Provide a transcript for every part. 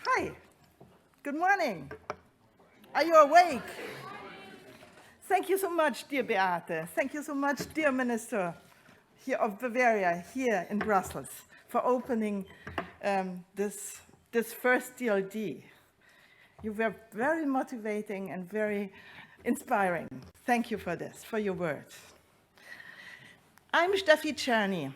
Hi, good morning. Are you awake? Thank you so much, dear Beate. Thank you so much, dear Minister here of Bavaria, here in Brussels, for opening this first DLD. You were very motivating and very inspiring. Thank you for this, for your words. I'm Steffi Czerny,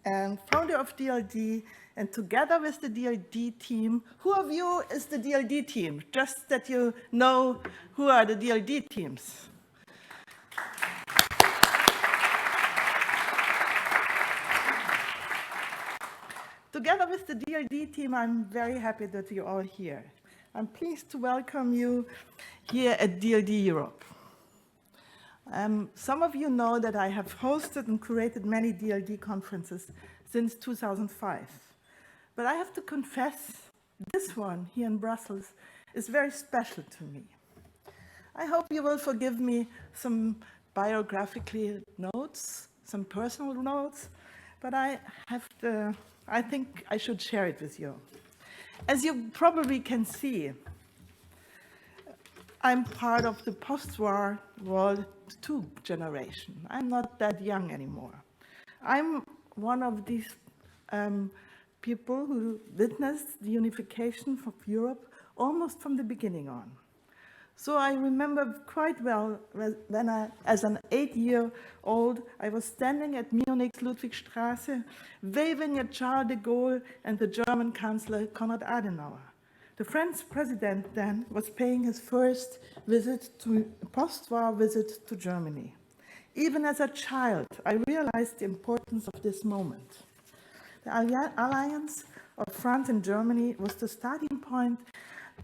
and founder of DLD, and together with the DLD team, who of you is the DLD team? Just that you know who are the DLD teams. Together with the DLD team, I'm very happy that you're all here. I'm pleased to welcome you here at DLDeurope. Some of you know that I have hosted and curated many DLD conferences since 2005. But I have to confess, this one here in Brussels is very special to me. I hope you will forgive me some biographical notes, some personal notes, but I think I should share it with you. As you probably can see, I'm part of the post-war World II generation. I'm not that young anymore. I'm one of these people who witnessed the unification of Europe almost from the beginning on. So I remember quite well when as an 8-year-old, I was standing at Munich's Ludwigstraße, waving at Charles de Gaulle and the German Chancellor Konrad Adenauer. The French president then was paying his first post-war visit to Germany. Even as a child, I realized the importance of this moment. The alliance of France and Germany was the starting point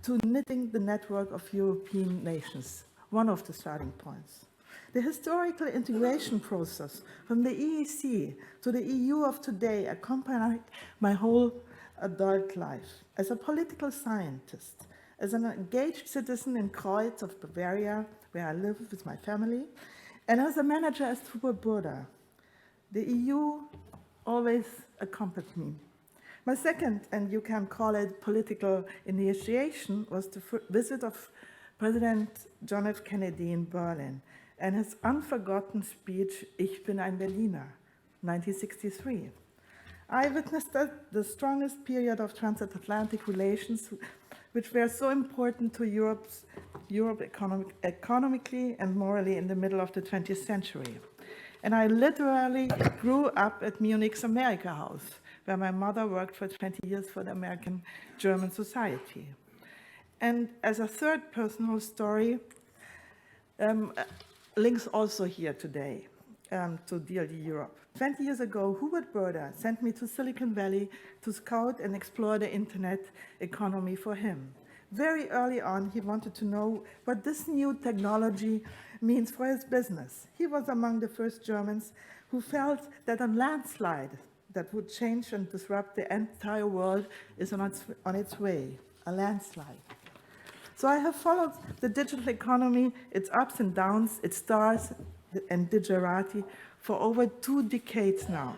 to knitting the network of European nations, one of the starting points. The historical integration process from the EEC to the EU of today accompanied my whole adult life. As a political scientist, as an engaged citizen in Kreuz of Bavaria, where I live with my family, and as a manager at Paul-Bernhard, the EU always accompanied me. My second, and you can call it political initiation, was the visit of President John F. Kennedy in Berlin and his unforgotten speech, Ich bin ein Berliner, 1963. I witnessed the strongest period of transatlantic relations, which were so important to Europe economically and morally in the middle of the 20th century. And I literally grew up at Munich's America House, where my mother worked for 20 years for the American-German Society. And as a third personal story, links also here today to DLDeurope. 20 years ago, Hubert Burda sent me to Silicon Valley to scout and explore the internet economy for him. Very early on, he wanted to know what this new technology means for his business. He was among the first Germans who felt that a landslide that would change and disrupt the entire world is on its way, a landslide. So I have followed the digital economy, its ups and downs, its stars and digerati for over 2 decades now.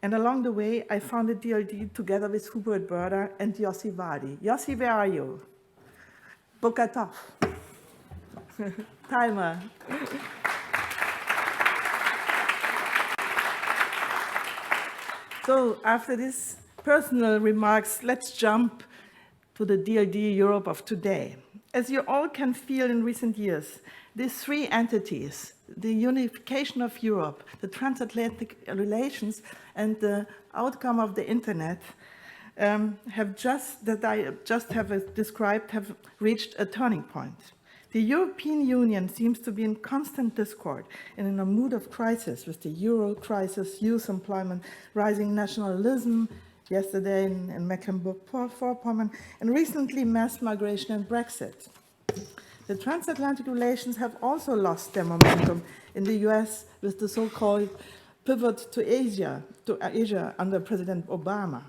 And along the way, I founded DLD together with Hubert Burda and Yossi Vardi. Yossi, where are you? Bokatov. Timer. So after these personal remarks, let's jump to the DLDeurope of today. As you all can feel in recent years, these 3 entities, the unification of Europe, the transatlantic relations, and the outcome of the internet have reached a turning point. The European Union seems to be in constant discord and in a mood of crisis, with the euro crisis, youth employment, rising nationalism, yesterday in Mecklenburg-Vorpommern, and recently mass migration and Brexit. The transatlantic relations have also lost their momentum in the US with the so-called pivot to Asia under President Obama.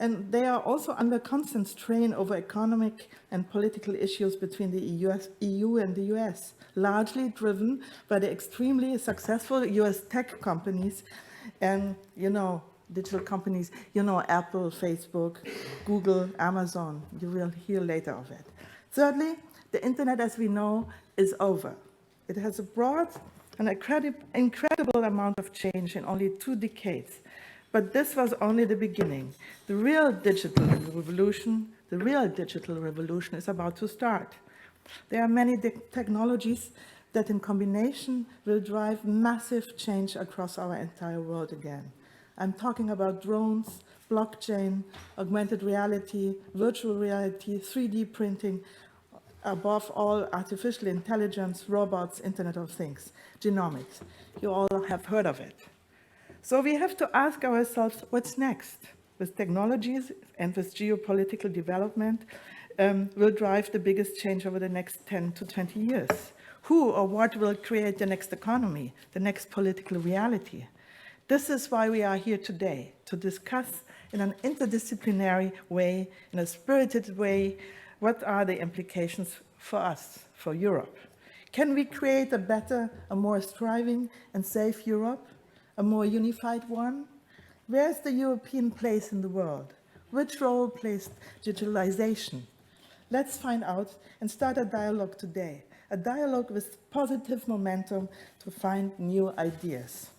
And they are also under constant strain over economic and political issues between the EU and the US, largely driven by the extremely successful US tech companies and, digital companies, you know, Apple, Facebook, Google, Amazon. You will hear later of it. Thirdly, the internet as we know is over. It has brought an incredible amount of change in only 2 decades. But this was only the beginning. The real digital revolution is about to start. There are many technologies that in combination will drive massive change across our entire world again. I'm talking about drones, blockchain, augmented reality, virtual reality, 3D printing, above all, artificial intelligence, robots, Internet of Things, genomics. You all have heard of it. So we have to ask ourselves, what's next? With technologies and with geopolitical development will drive the biggest change over the next 10 to 20 years. Who or what will create the next economy, the next political reality? This is why we are here today, to discuss in an interdisciplinary way, in a spirited way, what are the implications for us, for Europe? Can we create a better, a more thriving and safe Europe, a more unified one? Where's the European place in the world? Which role plays digitalization? Let's find out and start a dialogue today, a dialogue with positive momentum to find new ideas.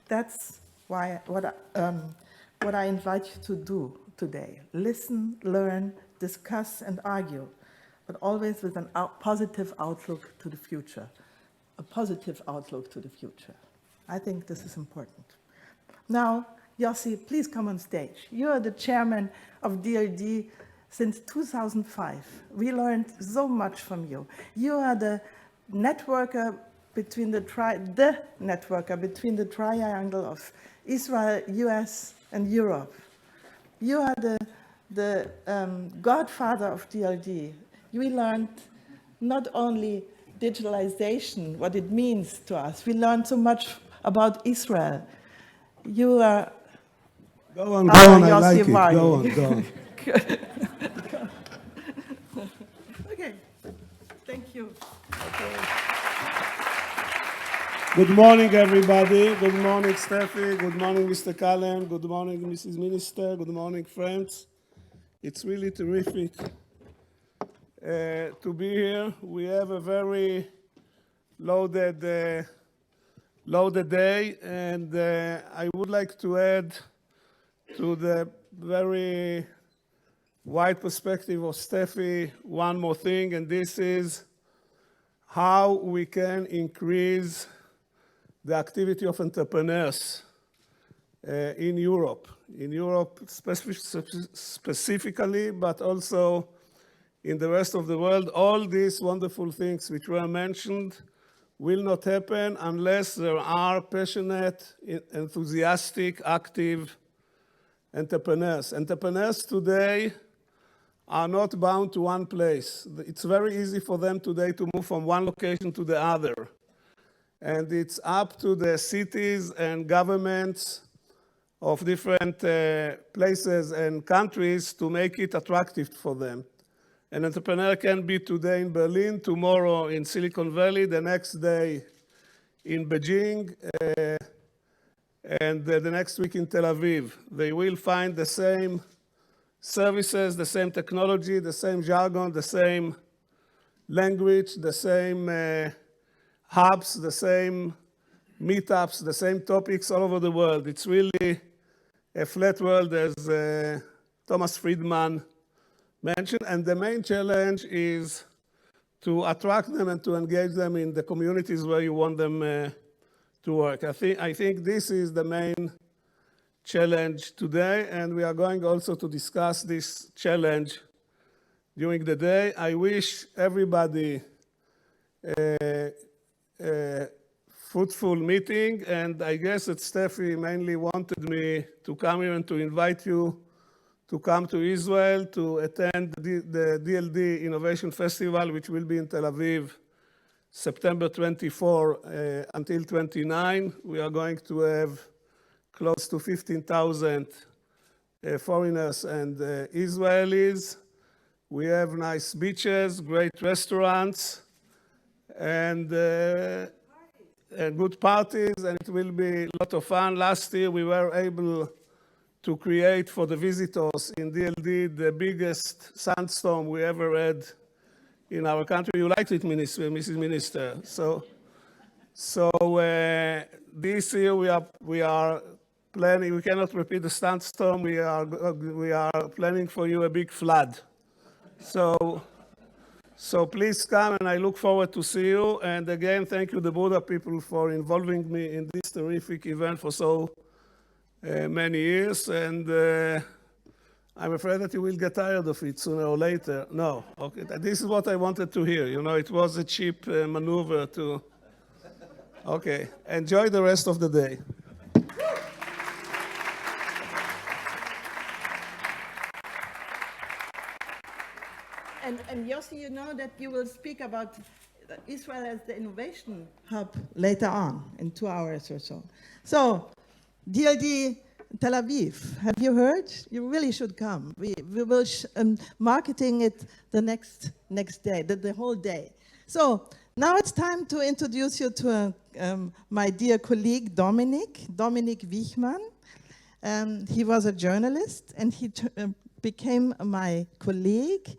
That's what I invite you to do today. Listen, learn, discuss, and argue, but always with a positive outlook to the future. A positive outlook to the future. I think this is important. Now, Yossi, please come on stage. You are the chairman of DLD since 2005. We learned so much from you. You are the networker between the triangle of Israel, US, and Europe. You are the godfather of DLD. We learned not only digitalization, what it means to us, we learned so much about Israel. You are... Go on, I like it. Vardi. Go on. Okay, thank you. Okay. Good morning, everybody. Good morning, Steffi. Good morning, Mr. Kallen. Good morning, Mrs. Minister. Good morning, friends. It's really terrific to be here. We have a very loaded day, and I would like to add to the very wide perspective of Steffi one more thing, and this is how we can increase the activity of entrepreneurs in Europe specifically, but also in the rest of the world. All these wonderful things which were mentioned will not happen unless there are passionate, enthusiastic, active entrepreneurs. Entrepreneurs today are not bound to one place. It's very easy for them today to move from one location to the other. And it's up to the cities and governments of different places and countries to make it attractive for them. An entrepreneur can be today in Berlin, tomorrow in Silicon Valley, the next day in Beijing, and the next week in Tel Aviv. They will find the same services, the same technology, the same jargon, the same language, the same hubs, the same meetups, the same topics all over the world. It's really a flat world, as Thomas Friedman mentioned, and the main challenge is to attract them and to engage them in the communities where you want them to work. I think this is the main challenge today, and we are going also to discuss this challenge during the day. I wish everybody a fruitful meeting, and I guess that Steffi mainly wanted me to come here and to invite you to come to Israel to attend the DLD Innovation Festival, which will be in Tel Aviv, September 24 until 29. We are going to have close to 15,000 foreigners and Israelis. We have nice beaches, great restaurants, and good parties, and it will be a lot of fun. Last year we were able to create for the visitors in DLD the biggest sandstorm we ever had in our country. You liked it, Mrs. Minister. So this year we are planning. We cannot repeat the sandstorm. We are planning for you a big flood. So please come, and I look forward to see you. And again, thank you, the Buddha people, for involving me in this terrific event for so many years. And I'm afraid that you will get tired of it sooner or later. No, okay. This is what I wanted to hear. You know, it was a cheap maneuver to. Okay, enjoy the rest of the day. And Yossi, you know that you will speak about Israel as the innovation hub later on in 2 hours or so. So, DLD Tel Aviv, have you heard? You really should come. We will marketing it the next day, the whole day. So now it's time to introduce you to my dear colleague Dominik Wichmann. He was a journalist, and he became my colleague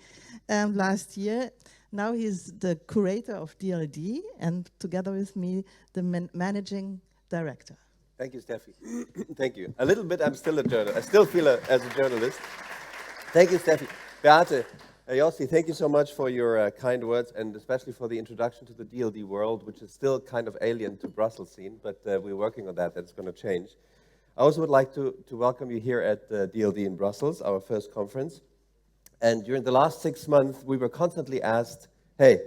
last year. Now he's the curator of DLD, and together with me, the managing director. Thank you, Steffi. Thank you. A little bit, I'm still a journalist. I still feel as a journalist. Thank you, Steffi. Beate, Yossi, thank you so much for your kind words, and especially for the introduction to the DLD world, which is still kind of alien to Brussels scene, but we're working on that. That's going to change. I also would like to welcome you here at DLD in Brussels, our first conference. And during the last 6 months, we were constantly asked, hey,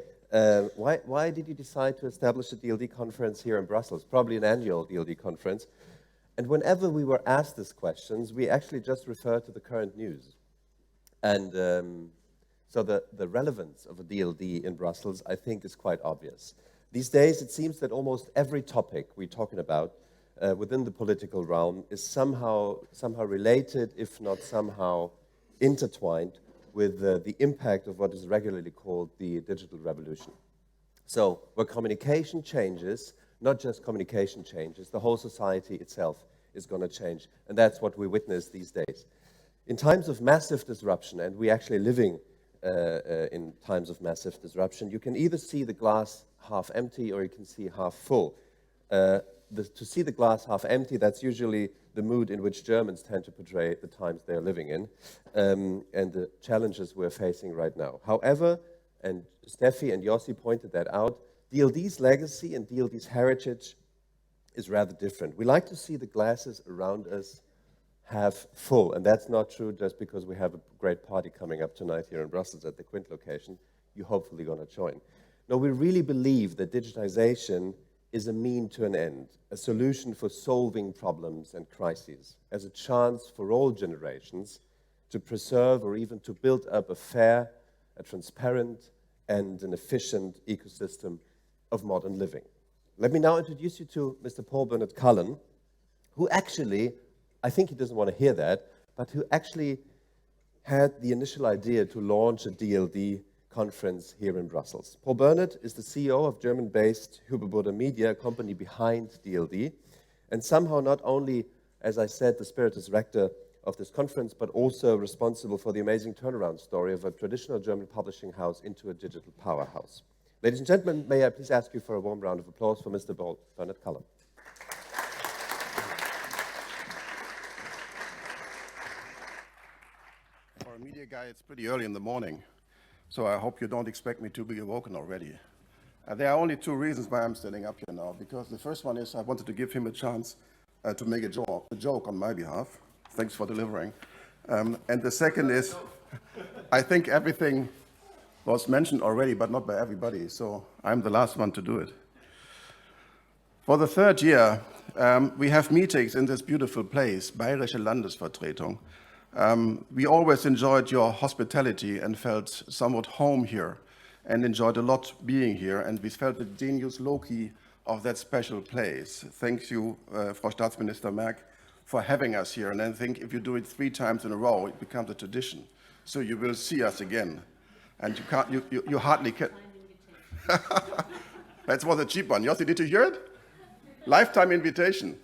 why did you decide to establish a DLD conference here in Brussels? Probably an annual DLD conference. And whenever we were asked these questions, we actually just referred to the current news. And so the relevance of a DLD in Brussels, I think, is quite obvious. These days, it seems that almost every topic we're talking about within the political realm is somehow related, if not somehow intertwined, with the impact of what is regularly called the digital revolution. So where communication changes, not just communication changes, the whole society itself is going to change. And that's what we witness these days. In times of massive disruption, and we're actually living in times of massive disruption, you can either see the glass half empty or you can see half full. To see the glass half empty, that's usually the mood in which Germans tend to portray the times they're living in and the challenges we're facing right now. However, and Steffi and Yossi pointed that out, DLD's legacy and DLD's heritage is rather different. We like to see the glasses around us half full, and that's not true just because we have a great party coming up tonight here in Brussels at the Quint location. You're hopefully going to join. No, we really believe that digitization is a mean to an end, a solution for solving problems and crises, as a chance for all generations to preserve or even to build up a fair, a transparent, and an efficient ecosystem of modern living. Let me now introduce you to Mr. Paul-Bernhard Kallen, who actually, I think he doesn't want to hear that, but who actually had the initial idea to launch a DLD conference here in Brussels. Paul-Bernhard is the CEO of German-based Huber Media, a company behind DLD, and somehow not only, as I said, the spiritus rector of this conference, but also responsible for the amazing turnaround story of a traditional German publishing house into a digital powerhouse. Ladies and gentlemen, may I please ask you for a warm round of applause for Mr. Paul-Bernhard Kallen. For a media guy, it's pretty early in the morning. So I hope you don't expect me to be awoken already. There are only 2 reasons why I'm standing up here now. Because the first one is I wanted to give him a chance to make a joke on my behalf. Thanks for delivering. And the second is I think everything was mentioned already, but not by everybody. So I'm the last one to do it. For the 3rd year, we have meetings in this beautiful place, Bayerische Landesvertretung. We always enjoyed your hospitality and felt somewhat home here and enjoyed a lot being here, and we felt the genius loci of that special place. Thank you, Frau Staatsminister Merck, for having us here, and I think if you do it 3 times in a row, it becomes a tradition. So you will see us again, and you hardly can. That was a cheap one. Yossi, did you hear it? Lifetime invitation.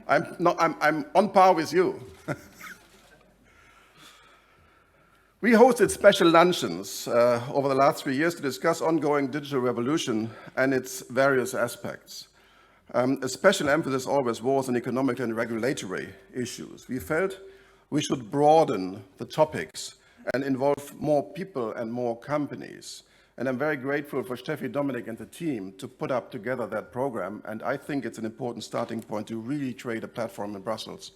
I'm on par with you. We hosted special luncheons over the last 3 years to discuss ongoing digital revolution and its various aspects. A special emphasis always was on economic and regulatory issues. We felt we should broaden the topics and involve more people and more companies. And I'm very grateful for Steffi, Dominik, and the team to put up together that program. And I think it's an important starting point to really create a platform in Brussels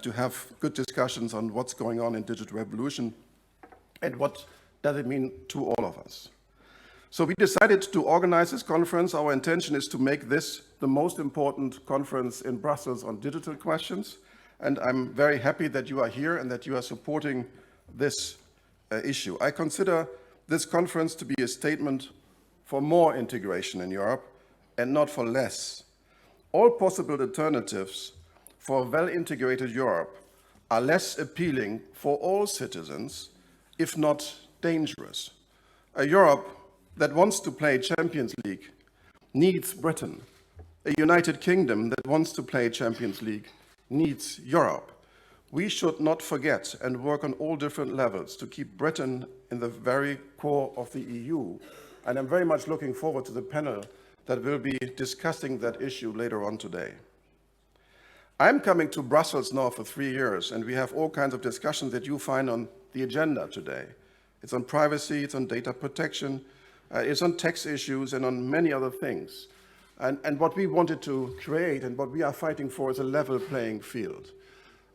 to have good discussions on what's going on in digital revolution and what does it mean to all of us. So we decided to organize this conference. Our intention is to make this the most important conference in Brussels on digital questions. And I'm very happy that you are here and that you are supporting this issue. I consider this conference to be a statement for more integration in Europe and not for less. All possible alternatives for a well-integrated Europe are less appealing for all citizens, if not dangerous. A Europe that wants to play Champions League needs Britain. A United Kingdom that wants to play Champions League needs Europe. We should not forget and work on all different levels to keep Britain in the very core of the EU. And I'm very much looking forward to the panel that will be discussing that issue later on today. I'm coming to Brussels now for 3 years, and we have all kinds of discussions that you find on the agenda today. It's on privacy, it's on data protection, it's on tax issues, and on many other things. And what we wanted to create and what we are fighting for is a level playing field.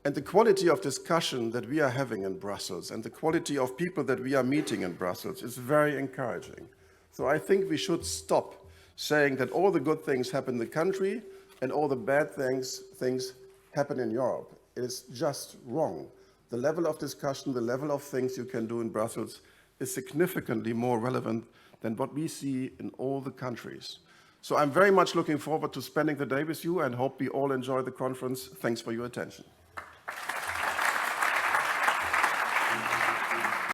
And the quality of discussion that we are having in Brussels and the quality of people that we are meeting in Brussels is very encouraging. So I think we should stop saying that all the good things happen in the country and all the bad things happen in Europe. It is just wrong. The level of discussion, the level of things you can do in Brussels is significantly more relevant than what we see in all the countries. So I'm very much looking forward to spending the day with you and hope we all enjoy the conference. Thanks for your attention.